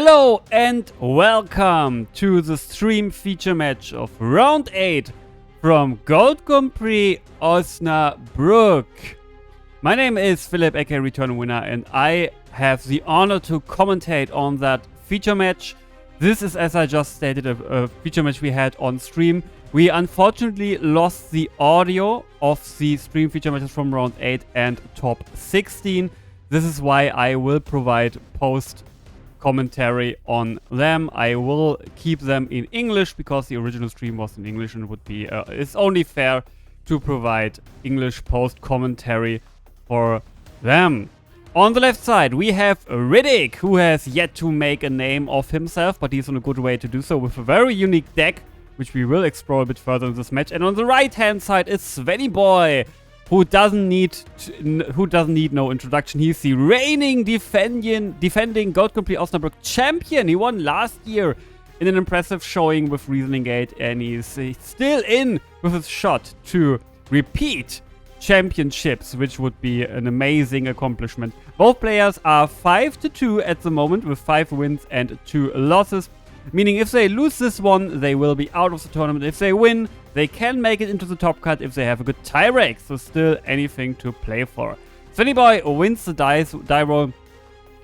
Hello and welcome to the stream feature match of round 8 from Gold Grand Prix Osnabrück. My name is Philip, aka Return Winner, and I have the honor to commentate on that feature match. This is, as I just stated, a feature match we had on stream. We unfortunately lost the audio of the stream feature matches from round 8 and top 16. This is why I will provide post commentary on them. I will keep them in English because the original stream was in English, and would be it's only fair to provide English post commentary for them. On the left side we have Riddick, who has yet to make a name of himself, but he's on a good way to do so with a very unique deck, which we will explore a bit further in this match. And on the right hand side is Svenniboy, who doesn't need no introduction. He's the reigning defending Gold Grand Prix Osnabrück champion. He won last year in an impressive showing with Reasoning Gate, and he's still in with his shot to repeat championships, which would be an amazing accomplishment. Both players are 5-2 at the moment with 5 wins and 2 losses, meaning if they lose this one, they will be out of the tournament. If they win, they can make it into the top cut if they have a good tie break, so still anything to play for. Svenniboy wins the die roll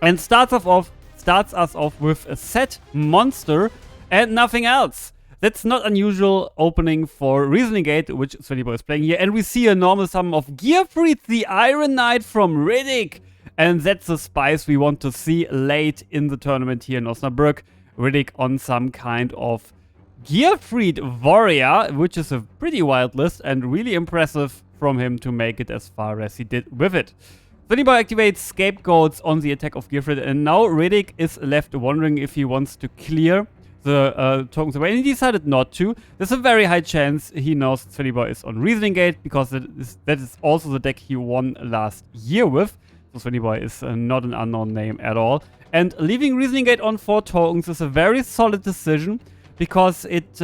and starts us off with a set monster and nothing else. That's not unusual opening for Reasoning Gate, which Svenniboy is playing here. And we see a normal summon of Gearfried, the Iron Knight from Riddick. And that's the spice we want to see late in the tournament here in Osnabrück. Riddick on some kind of Gearfried warrior, which is a pretty wild list and really impressive from him to make it as far as he did with it. Svenniboy activates Scapegoats on the attack of Gearfried, and now Riddick is left wondering if he wants to clear the tokens away, and he decided not to. There's a very high chance he knows Svenniboy is on Reasoning Gate, because that is also the deck he won last year with. So Svenniboy is not an unknown name at all. And leaving Reasoning Gate on 4 tokens is a very solid decision, because it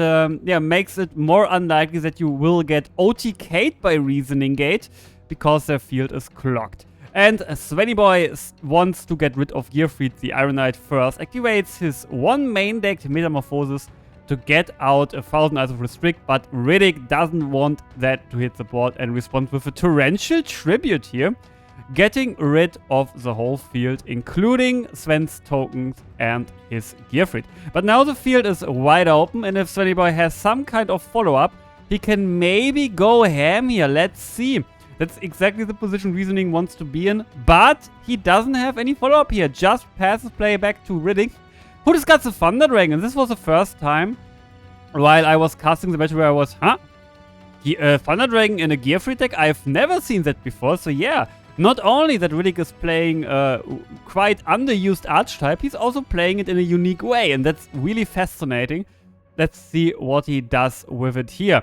makes it more unlikely that you will get OTK'd by Reasoning Gate, because their field is clogged. And Svenniboy wants to get rid of Gearfried, the Iron Knight, first. Activates his one main deck, Metamorphosis, to get out 1,000 Eyes of Restrict, but Riddick doesn't want that to hit the board and responds with a Torrential Tribute here, getting rid of the whole field, including Sven's tokens and his Gearfried. But now the field is wide open, and if Svenniboy has some kind of follow-up, he can maybe go ham here. Let's see. That's exactly the position Reasoning wants to be in, but he doesn't have any follow-up here. Just passes play back to Riddick, who discards the Thunder Dragon. This was the first time while I was casting the match where I was, Thunder Dragon in a Gearfried deck? I've never seen that before, so yeah. Not only that Riddick is playing quite underused archetype, he's also playing it in a unique way, and that's really fascinating. Let's see what he does with it here.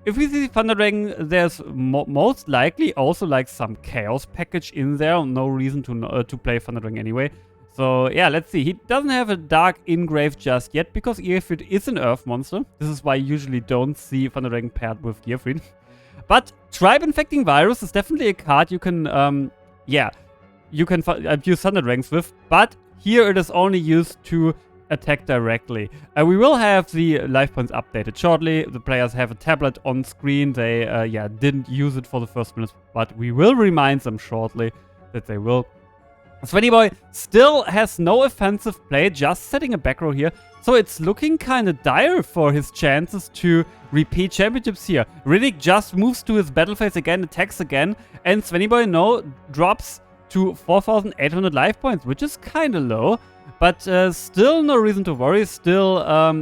If we see Thunder Dragon, there's most likely also like some Chaos package in there. No reason to play Thunder Dragon anyway. So yeah, let's see. He doesn't have a Dark Engrave just yet, because Gearfried is an Earth monster. This is why you usually don't see Thunder Dragon paired with Gearfried. But Tribe Infecting Virus is definitely a card you can, use Thunder Dragons with. But here it is only used to attack directly. We will have the life points updated shortly. The players have a tablet on screen. They, didn't use it for the first minutes, but we will remind them shortly that they will. Svenniboy still has no offensive play, just setting a back row here. So it's looking kind of dire for his chances to repeat championships here. Riddick just moves to his battle phase again, attacks again, and Svenniboy drops to 4,800 life points, which is kind of low. But still no reason to worry. Still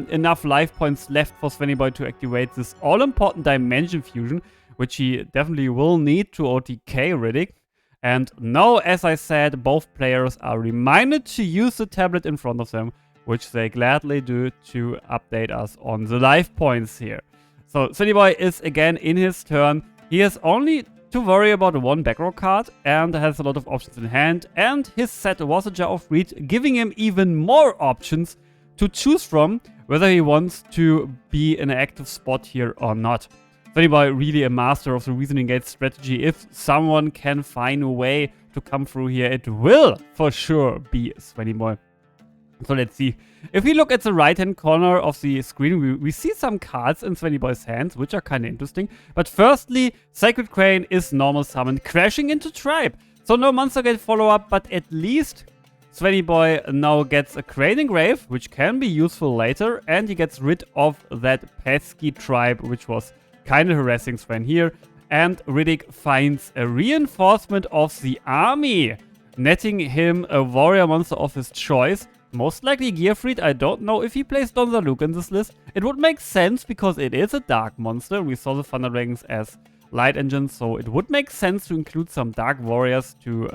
enough life points left for Svenniboy to activate this all-important Dimension Fusion, which he definitely will need to OTK Riddick. And now, as I said, both players are reminded to use the tablet in front of them, which they gladly do to update us on the life points here. So Svenniboy is again in his turn. He has only to worry about one back row card and has a lot of options in hand, and his set was a Jar of Reed, giving him even more options to choose from, whether he wants to be in an active spot here or not. Svenniboy really a master of the Reasoning Gate strategy. If someone can find a way to come through here, it will for sure be Svenniboy. So let's see. If we look at the right-hand corner of the screen, we see some cards in Svenniboy's hands, which are kind of interesting. But firstly, Sacred Crane is normal summoned, crashing into Tribe. So no Monster Gate follow-up, but at least Svenniboy now gets a Crane Engrave, which can be useful later. And he gets rid of that pesky Tribe, which was kind of harassing Sven here. And Riddick finds a reinforcement of the army, netting him a warrior monster of his choice. Most likely Gearfried. I don't know if he plays Donzaluk in this list. It would make sense because it is a dark monster. We saw the Thunder Dragons as light engines, so it would make sense to include some dark warriors to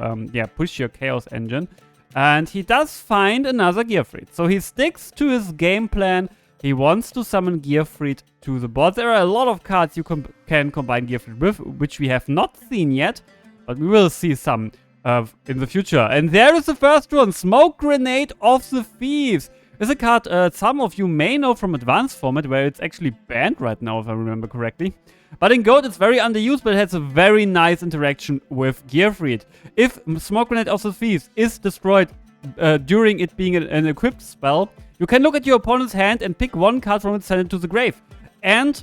push your chaos engine. And he does find another Gearfried. So he sticks to his game plan. He wants to summon Gearfried to the board. There are a lot of cards you can combine Gearfried with, which we have not seen yet, but we will see some in the future. And there is the first one, Smoke Grenade of the Thieves. It's a card some of you may know from advanced format, where it's actually banned right now, if I remember correctly. But in Gold, it's very underused, but it has a very nice interaction with Gearfried. If Smoke Grenade of the Thieves is destroyed during it being an equipped spell, you can look at your opponent's hand and pick one card from it, send it to the grave. And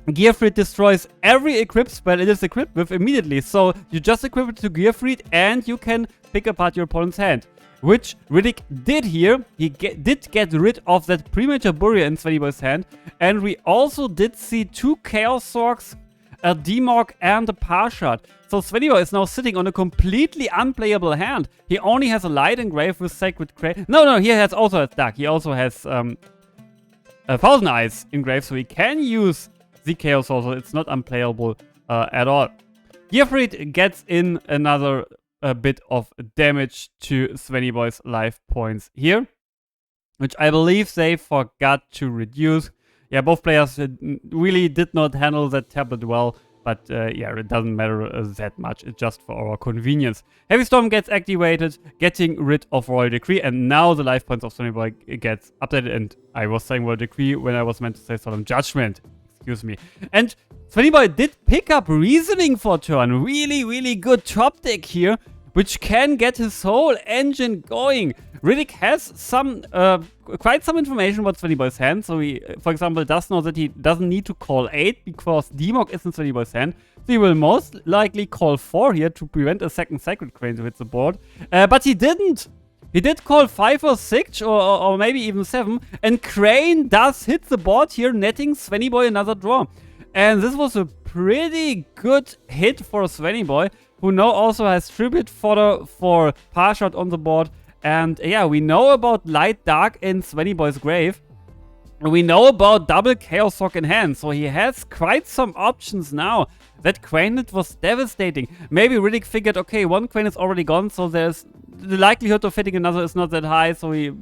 Gearfried destroys every equipped spell it is equipped with immediately. So you just equip it to Gearfried and you can pick apart your opponent's hand. Which Riddick did here. He did get rid of that premature Burial in Svenniboy's hand. And we also did see 2 Chaos Orcs, a Demog and a Parshad. So Svenniboy is now sitting on a completely unplayable hand. He only has a light engrave with Sacred Crane. No, he has also a dark. He also has a Thousand Eyes engraved, so he can use the Chaos also. It's not unplayable at all. Gearfried gets in another bit of damage to Svenniboy's life points here, which I believe they forgot to reduce. Yeah, both players really did not handle that tablet well, but yeah, it doesn't matter that much. It's just for our convenience. Heavy Storm gets activated, getting rid of Royal Decree, and now the life points of Svenniboy gets updated. And I was saying Royal Decree when I was meant to say Solemn Judgment. Excuse me. And Svenniboy did pick up Reasoning for turn. Really good top deck here, which can get his whole engine going. Riddick has some, quite some information about Svenniboy's hand. So he, for example, does know that he doesn't need to call 8 because Demog is in Svenniboy's hand. So he will most likely call 4 here to prevent a second Sacred Crane to hit the board. But he didn't. He did call 5 or 6 or maybe even 7. And Crane does hit the board here, netting Svenniboy another draw. And this was a pretty good hit for Svenniboy, who now also has Tribute Fodder for Parshad on the board. And yeah, we know about Light Dark in Svenniboy's grave. We know about double Chaos Orc in hand, so he has quite some options now. That Crane hit was devastating. Maybe Riddick figured, okay, one Crane is already gone, so there's the likelihood of hitting another is not that high, so he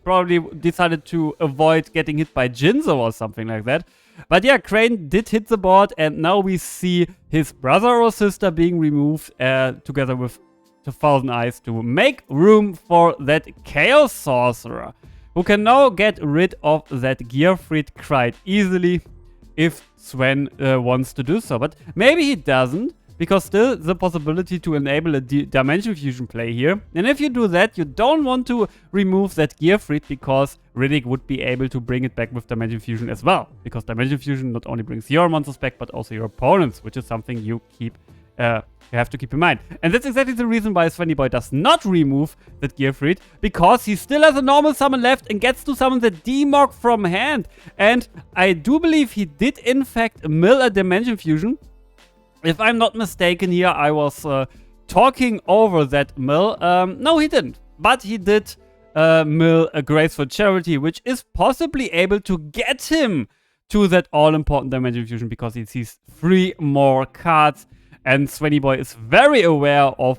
probably decided to avoid getting hit by Jinzo or something like that. But yeah, Crane did hit the board, and now we see his brother or sister being removed together with the Thousand Eyes to make room for that Chaos Sorcerer, who can now get rid of that Gearfried quite easily if Sven wants to do so. But maybe he doesn't, because still the possibility to enable a Dimension Fusion play here. And if you do that, you don't want to remove that Gearfried, because Riddick would be able to bring it back with Dimension Fusion as well. Because Dimension Fusion not only brings your monsters back, but also your opponents, which is something you have to keep in mind. And that's exactly the reason why Svenniboy does not remove that Gearfried, because he still has a normal summon left and gets to summon the Demog from hand. And I do believe he did in fact mill a Dimension Fusion. If I'm not mistaken here, I was talking over that mill. No, he didn't. But he did mill a Graceful Charity, which is possibly able to get him to that all-important Dimension Fusion, because he sees 3 more cards. And Svenniboy is very aware of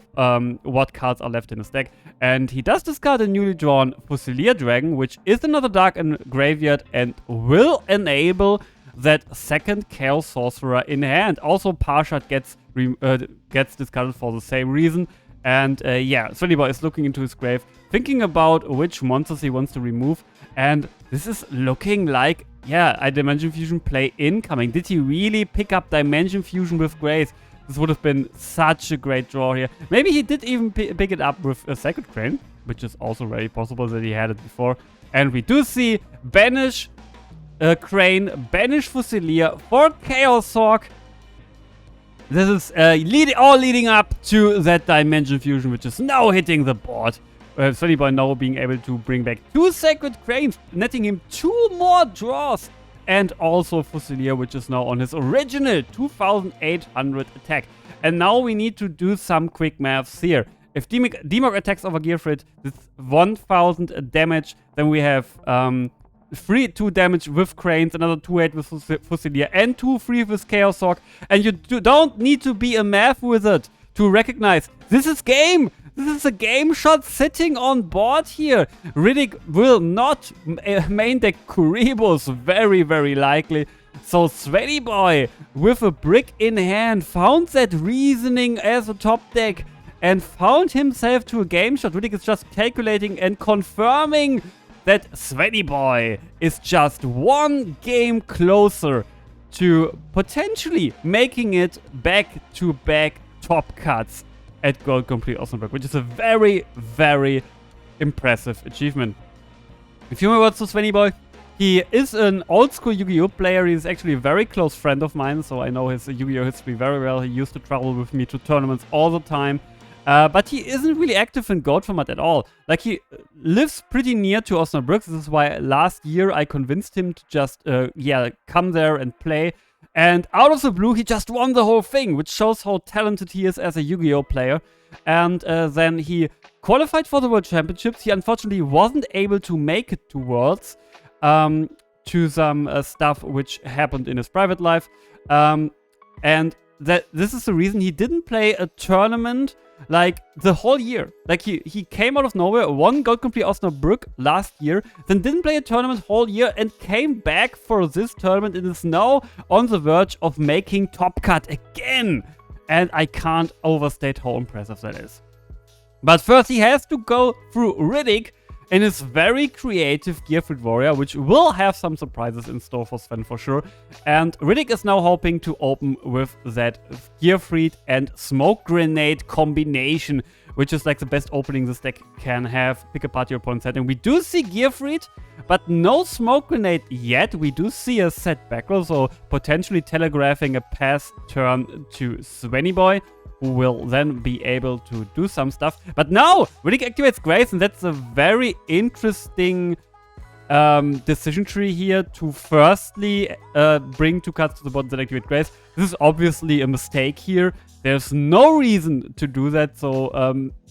what cards are left in his deck. And he does discard a newly drawn Fusilier Dragon, which is another Dark and Graveyard, and will enable that second Chaos Sorcerer in hand. Also, Parshad gets discarded for the same reason. And yeah, Svenniboy is looking into his grave, thinking about which monsters he wants to remove. And this is looking like, yeah, a Dimension Fusion play incoming. Did he really pick up Dimension Fusion with Grace? This would have been such a great draw here. Maybe he did even pick it up with a Sacred Crane. which is also very possible that he had it before. And we do see banish Crane, banish Fusilier for Chaos Hawk. This is all leading up to that Dimension Fusion, which is now hitting the board. Svenniboy now being able to bring back 2 Sacred Cranes, netting him 2 more draws. And also Fusilier, which is now on his original 2800 attack. And now we need to do some quick maths here. If Demog attacks over Gearfried, this 1000 damage. Then we have 2 damage with Cranes, another 2-8 with Fusilier, and 2-3 with Chaos Hawk. And you don't need to be a math wizard to recognize this is game. This is a game shot sitting on board here. Riddick will not main deck Kuribos, very, very likely. So Svenniboy, with a brick in hand, found that reasoning as a top deck and found himself to a game shot. Riddick is just calculating and confirming that Svenniboy is just 1 game closer to potentially making it back-to-back top cuts at Gold Complete Osnabrück, which is a very, very impressive achievement. A few more words to Svenniboy. He is an old-school Yu-Gi-Oh player. He's actually a very close friend of mine, so I know his Yu-Gi-Oh history very well. He used to travel with me to tournaments all the time. But he isn't really active in Gold format at all. Like, he lives pretty near to Osnabrück. This is why last year I convinced him to just, come there and play. And out of the blue, he just won the whole thing, which shows how talented he is as a Yu-Gi-Oh player. And then he qualified for the World Championships. He unfortunately wasn't able to make it to Worlds, to some stuff which happened in his private life. And this is the reason he didn't play a tournament like the whole year. Like, he came out of nowhere, won Gold Complete Osnabrück last year, then didn't play a tournament whole year and came back for this tournament and is now on the verge of making top cut again. And I can't overstate how impressive that is. But first he has to go through Riddick and his very creative Gearfried Warrior, which will have some surprises in store for Sven for sure. And Riddick is now hoping to open with that Gearfried and Smoke Grenade combination, which is like the best opening this deck can have. Pick apart your opponent's setting. We do see Gearfried, but no Smoke Grenade yet. We do see a set back row, so potentially telegraphing a pass turn to Svenniboy, who will then be able to do some stuff. But now, Riddick activates Grace, and that's a very interesting decision tree here to firstly bring 2 cards to the bottom and activate Grace. This is obviously a mistake here. There's no reason to do that, so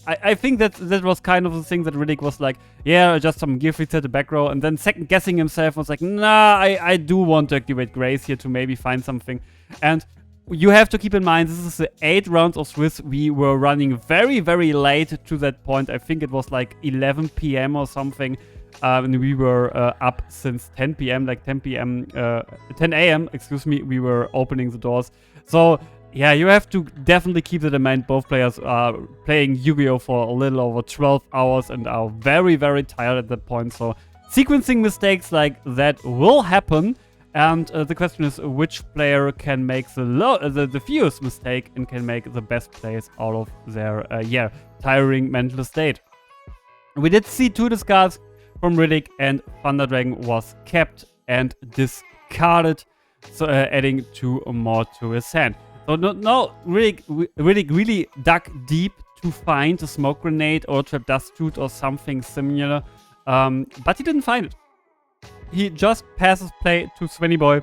I think that was kind of the thing that Riddick was like, yeah, just some Gearfried set the back row, and then second guessing himself was like, nah, I do want to activate Grace here to maybe find something. And you have to keep in mind, this is the 8 rounds of Swiss. We were running very, very late to that point. I think it was like 11 p.m. or something. And we were up since 10 p.m., like 10 a.m., excuse me. We were opening the doors. So, yeah, you have to definitely keep that in mind. Both players are playing Yu-Gi-Oh! For a little over 12 hours and are very, very tired at that point. So, sequencing mistakes like that will happen. And the question is, which player can make the fewest mistake and can make the best plays out of their, tiring mental state. We did see 2 discards from Riddick, and Thunder Dragon was kept and discarded, so adding 2 more to his hand. So no, Riddick really dug deep to find a Smoke Grenade or Trap Dust Shoot or something similar, but he didn't find it. He just passes play to Svenniboy,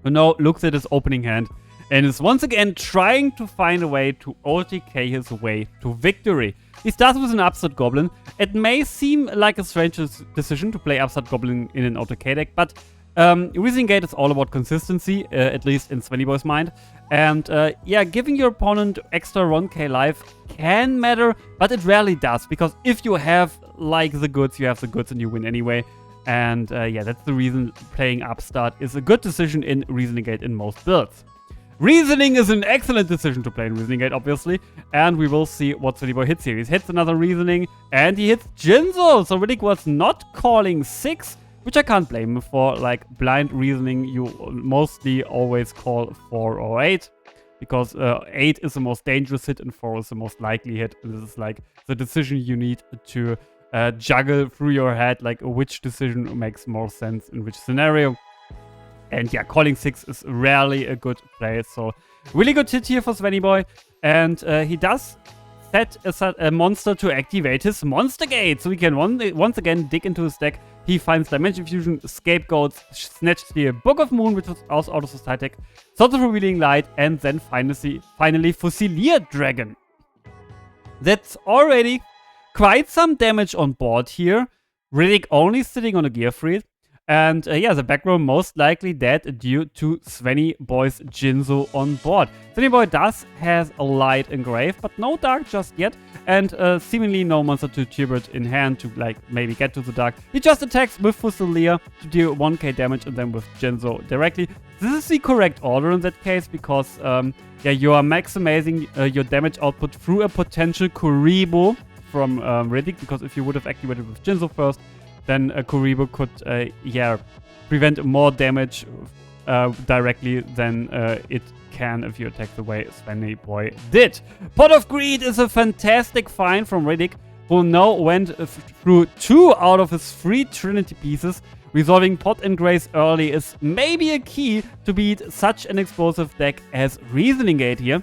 who now looks at his opening hand and is once again trying to find a way to OTK his way to victory. He starts with an Upstart Goblin. It may seem like a strange decision to play Upstart Goblin in an OTK deck, but Reasoning Gate is all about consistency, at least in Svenniboy's mind. And giving your opponent extra 1k life can matter, but it rarely does, because if you have like the goods, you have the goods and you win anyway. And that's the reason playing Upstart is a good decision in Reasoning Gate in most builds. Reasoning is an excellent decision to play in Reasoning Gate, obviously. And we will see what Svenniboy hits here. He hits another Reasoning, and he hits Jinzo. So Riddick was not calling 6, which I can't blame him for. Like, blind Reasoning, you mostly always call 4 or 8. because 8 is the most dangerous hit and 4 is the most likely hit. And this is like the decision you need to juggle through your head, like which decision makes more sense in which scenario. And yeah, calling 6 is rarely a good play. So really good hit here for Svenniboy. And he does set a monster to activate his monster gate. So he can once again dig into his deck. He finds Dimension Fusion, Scapegoats, snatched the Book of Moon, which was also out of his side deck, Swords of Revealing Light, and then finally Fusilier Dragon. That's already quite some damage on board here. Riddick only sitting on a Gearfried. And yeah, the back row most likely dead due to Svenniboy's Jinzo on board. Svenniboy does has a light engrave, but no dark just yet. And seemingly no monster to tribute in hand to like maybe get to the dark. He just attacks with Fusilier to deal 1k damage and then with Jinzo directly. This is the correct order in that case because yeah, you are maximizing your damage output through a potential Kuribo from Riddick, because if you would have activated with Jinzo first, then a Kuribo could, yeah, prevent more damage directly than it can if you attack the way Svenniboy did. Pot of Greed is a fantastic find from Riddick, who now went through 2 out of his 3 Trinity pieces. Resolving Pot and Grace early is maybe a key to beat such an explosive deck as Reasoning Gate here.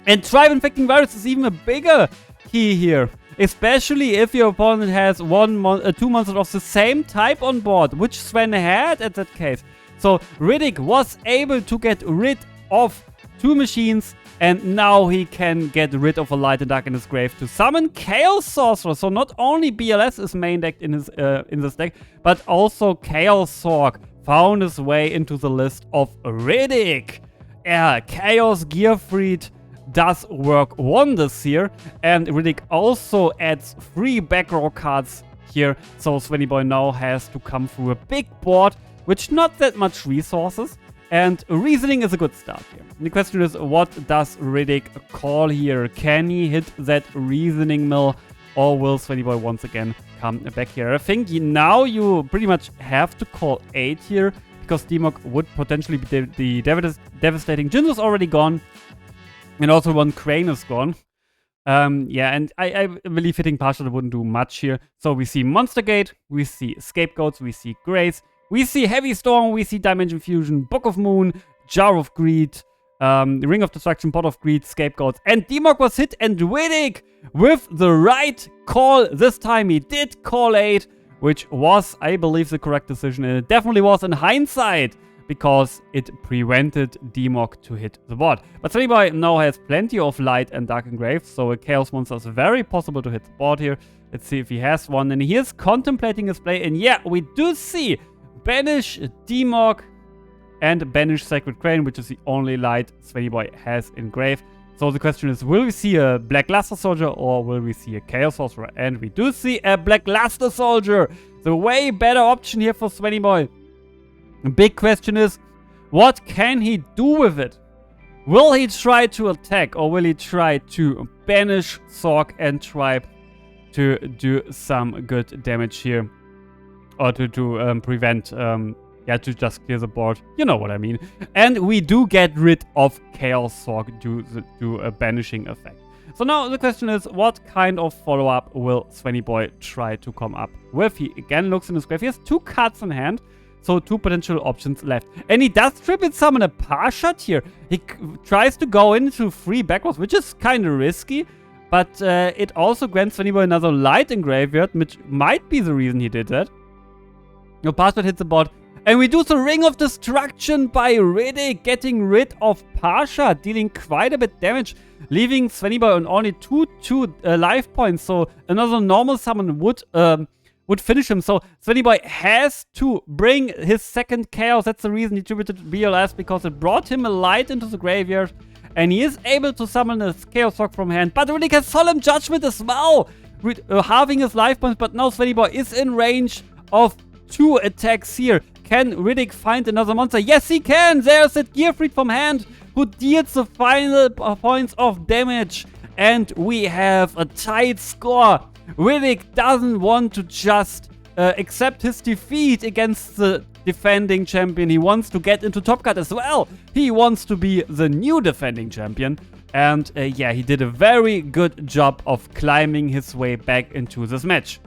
And Tribe Infecting Virus is even a bigger key here. Especially if your opponent has 2 monsters of the same type on board, which Sven had at that case. So Riddick was able to get rid of 2 machines, and now he can get rid of a Light and Dark in his grave to summon Chaos Sorcerer. So not only BLS is main decked in this deck, but also Chaos Sorc found his way into the list of Riddick. Yeah, Chaos Gearfried does work wonders here, and Riddick also adds 3 back row cards here, so Svenniboy now has to come through a big board, which not that much resources, and Reasoning is a good start here. And the question is, what does Riddick call here? Can he hit that Reasoning Mill, or will Svenniboy once again come back here? I think now you pretty much have to call 8 here, because Demok would potentially be the devastating. Jinzo's already gone. And also one Crane is gone. Yeah, and I believe hitting partial wouldn't do much here. So we see Monster Gate, we see Scapegoats, we see Grace, we see Heavy Storm, we see Dimension Fusion, Book of Moon, Jar of Greed, Ring of Destruction, Pot of Greed, Scapegoats, and Demok was hit, and Riddick with the right call this time. He did call 8, which was, I believe, the correct decision, and it definitely was in hindsight, because it prevented Demok to hit the board. But Svenniboy now has plenty of Light and Dark Engrave, so a Chaos Monster is very possible to hit the board here. Let's see if he has one. And he is contemplating his play, and yeah, we do see Banish Demok and Banish Sacred Crane, which is the only Light Svenniboy has engraved. So the question is, will we see a Black Luster Soldier or will we see a Chaos Sorcerer? And we do see a Black Luster Soldier, the way better option here for Svenniboy. The big question is, what can he do with it? Will he try to attack, or will he try to banish Sorc and Tribe to do some good damage here? Or to prevent, yeah, to just clear the board. You know what I mean. And we do get rid of Chaos Sorc due to a banishing effect. So now the question is, what kind of follow-up will Svenniboy try to come up with? He again looks in his grave. He has 2 cards in hand. So 2 potential options left. And he does tribute summon a Parshot here. He tries to go into 3 backwards, which is kind of risky. But it also grants Svenniboy another Light in graveyard, which might be the reason he did that. No, Parshot hits the board. And we do the Ring of Destruction by Riddick, getting rid of Parshot, dealing quite a bit damage, leaving Svenniboy on only 2 life points. So another normal summon would finish him. So Svenniboy has to bring his second Chaos. That's the reason he tributed BLS, because it brought him a Light into the graveyard. And he is able to summon his Chaos Sorc from hand. But Riddick has Solemn Judgment as well, halving his life points. But now Svenniboy is in range of 2 attacks here. Can Riddick find another monster? Yes, he can. There's that Gearfried from hand, who deals the final points of damage. And we have a tight score. Riddick doesn't want to just accept his defeat against the defending champion. He wants to get into top cut as well. He wants to be the new defending champion. And yeah, he did a very good job of climbing his way back into this match.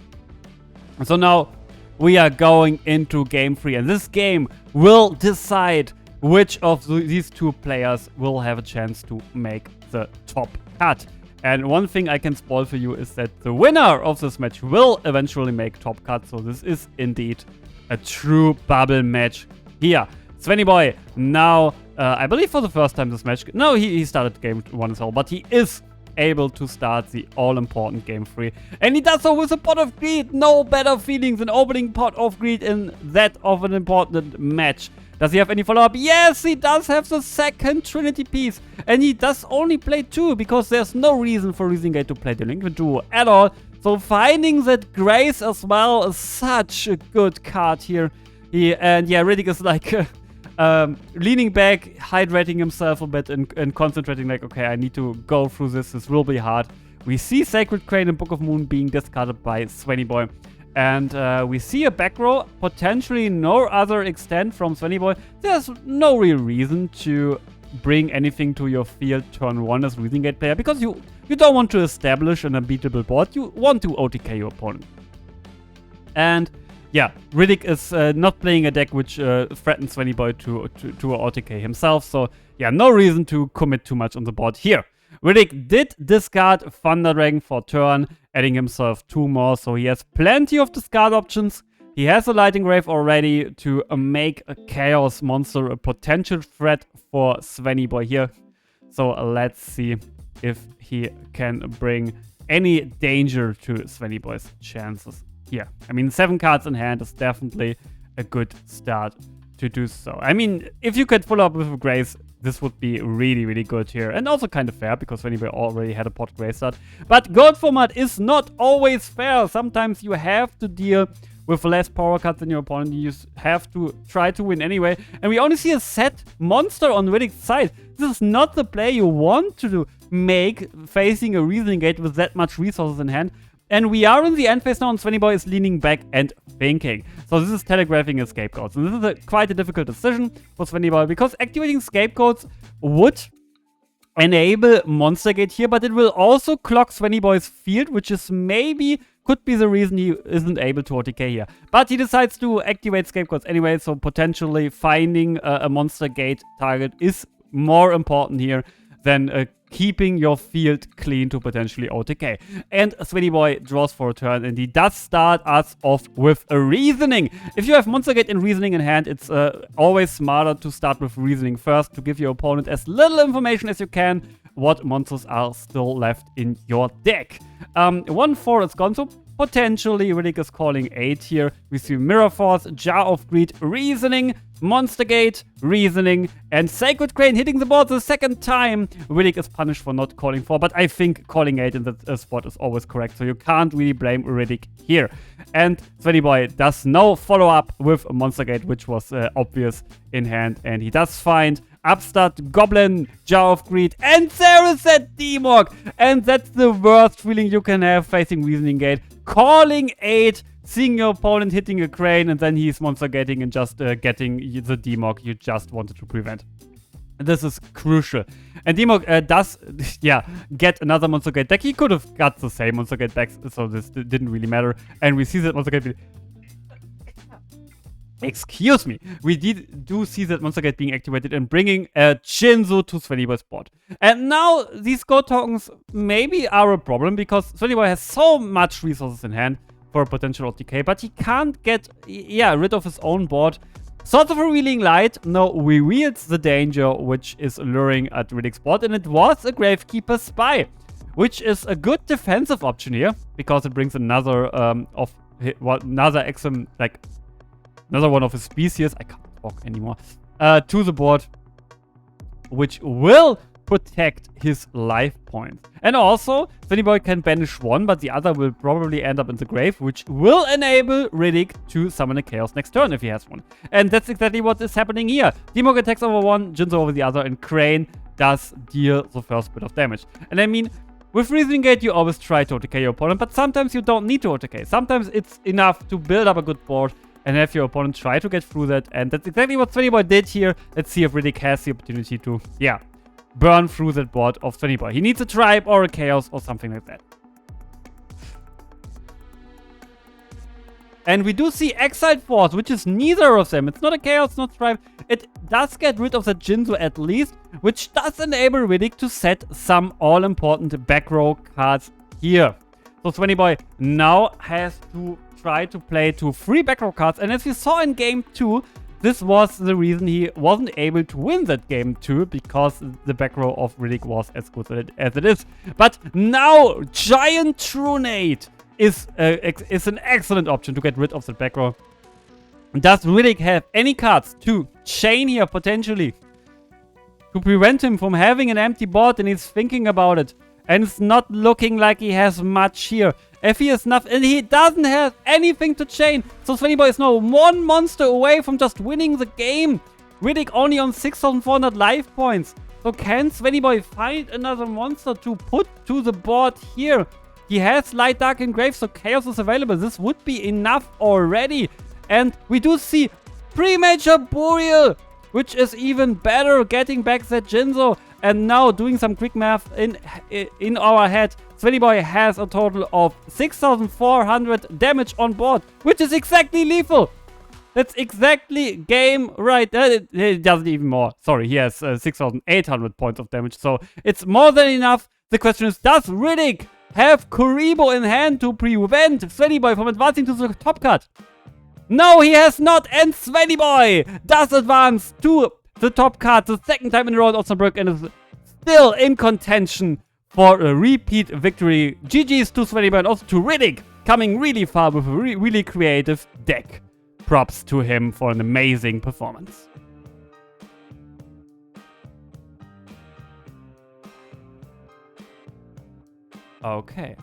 So now we are going into game 3. And this game will decide which of these two players will have a chance to make the top cut. And one thing I can spoil for you is that the winner of this match will eventually make top cut. So this is indeed a true bubble match here. Svenniboy now, I believe for the first time this match. No, he started game 1 as well. But he is able to start the all-important game 3. And he does so with a pot of greed. No better feelings than opening pot of greed in that of an important match. Does he have any follow-up? Yes, he does have the second Trinity piece. And he does only play 2 because there's no reason for Riesengate to play Delinquent Duo at all. So finding that Grace as well is such a good card here. And yeah, Riddick is like leaning back, hydrating himself a bit and concentrating like, okay, I need to go through this. This will be hard. We see Sacred Crane and Book of Moon being discarded by Svenniboy. And we see a back row, potentially no other extent from Svenniboy. There's no real reason to bring anything to your field turn 1 as Riesengate player because you don't want to establish an unbeatable board. You want to OTK your opponent. And yeah, Riddick is not playing a deck which threatens Svenniboy to OTK himself. So yeah, no reason to commit too much on the board here. Riddick did discard Thunder Dragon for turn, adding himself 2 more, so he has plenty of discard options. He has a Lighting Grave already to make a Chaos Monster a potential threat for Svenniboy here. So let's see if he can bring any danger to Svenniboy's chances here. I mean, 7 cards in hand is definitely a good start to do so. I mean, if you could follow up with Grace, this would be really, really good here. And also kind of fair, because Svenniboy already had a pot Grace start. But Gold format is not always fair. Sometimes you have to deal with less power cards than your opponent. You just have to try to win anyway. And we only see a set monster on Riddick's side. This is not the play you want to make facing a Reasoning Gate with that much resources in hand. And we are in the end phase now, and Svenniboy is leaning back and thinking. So this is telegraphing his scapegoats. And this is quite a difficult decision for Svenniboy, because activating scapegoats would enable Monster Gate here, but it will also clock Svenniboy's field, which is maybe could be the reason he isn't able to OTK here. But he decides to activate scapegoats anyway, so potentially finding a Monster Gate target is more important here than keeping your field clean to potentially OTK. And Svenniboy draws for a turn, and he does start us off with a Reasoning. If you have Monster Gate and Reasoning in hand, it's always smarter to start with Reasoning first to give your opponent as little information as you can what monsters are still left in your deck. 1-4 is gone, so potentially Riddick is calling 8 here. We see Mirror Force, Jar of Greed, Reasoning, Monster Gate, Reasoning, and Sacred Crane hitting the board the second time. Riddick is punished for not calling 4, but I think calling 8 in that spot is always correct, so you can't really blame Riddick here. And Svenniboy does no follow-up with Monster Gate, which was obvious in hand, and he does find Upstart, Goblin, Jar of Greed, and there is that D-Mog! And that's the worst feeling you can have facing Reasoning Gate. Calling 8, seeing your opponent hitting a Crane, and then he's Monster Gating and just getting the D-Mog you just wanted to prevent. This is crucial. And D-Mog does, yeah, get another Monster Gate deck. He could have got the same Monster Gate decks, so this didn't really matter. And we see that Monster Gate... Excuse me. We do see that Monster Gate being activated and bringing Shinzo to Svenniboy's board. And now these gold tokens maybe are a problem, because Svenniboy has so much resources in hand for a potential OTK, but he can't get rid of his own board. Sort of a Revealing Light now reveals the danger which is luring at Riddick's board, and it was a Gravekeeper Spy, which is a good defensive option here, because it brings another another one of his species, I can't talk anymore, to the board, which will protect his life points. And also, Svenniboy can banish 1, but the other will probably end up in the grave, which will enable Riddick to summon a Chaos next turn if he has one. And that's exactly what is happening here. D-Mog attacks over 1, Jinzo over the other, and Crane does deal the first bit of damage. And I mean, with Reasoning Gate, you always try to OTK your opponent, but sometimes you don't need to OTK. Sometimes it's enough to build up a good board, and have your opponent try to get through that. And that's exactly what Svenniboy did here. Let's see if Riddick has the opportunity to, yeah, burn through that board of Svenniboy. He needs a Tribe or a Chaos or something like that. And we do see Exiled Force, which is neither of them. It's not a Chaos, not Tribe. It does get rid of the Jinzo at least, which does enable Riddick to set some all-important back row cards here. So Svenniboy now has to try to play 2 free back row cards. And as we saw in game 2, this was the reason he wasn't able to win that game 2, because the back row of Riddick was as good as it is. But now, Giant Trunade is an excellent option to get rid of the back row. Does Riddick have any cards to chain here potentially to prevent him from having an empty board? And he's thinking about it, and it's not looking like he has much here. If he has enough, and he doesn't have anything to chain, so Svenniboy is now 1 monster away from just winning the game. Riddick only on 6,400 life points. So can Svenniboy find another monster to put to the board here? He has Light, Dark, and Grave, so Chaos is available. This would be enough already. And we do see Premature Burial, which is even better, getting back that Jinzo. And now doing some quick math in our head, Svenniboy has a total of 6,400 damage on board, which is exactly lethal. That's exactly game right. It doesn't even more. Sorry, he has 6,800 points of damage, so it's more than enough. The question is, does Riddick have Kuribo in hand to prevent Svenniboy from advancing to the top cut? No, he has not, and Svenniboy does advance to the top card the 2nd time in a row at Osnabrück and is still in contention for a repeat victory. GG's to Svenniboy and also to Riddick, coming really far with a really creative deck. Props to him for an amazing performance. Okay.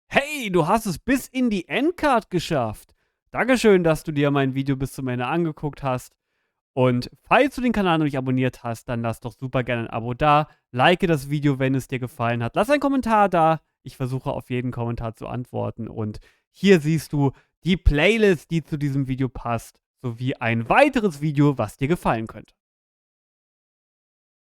Hey, du hast es bis in die Endcard geschafft. Dankeschön, dass du dir mein Video bis zum Ende angeguckt hast. Und falls du den Kanal noch nicht abonniert hast, dann lass doch super gerne ein Abo da. Like das Video, wenn es dir gefallen hat. Lass einen Kommentar da. Ich versuche auf jeden Kommentar zu antworten. Und hier siehst du die Playlist, die zu diesem Video passt, sowie ein weiteres Video, was dir gefallen könnte.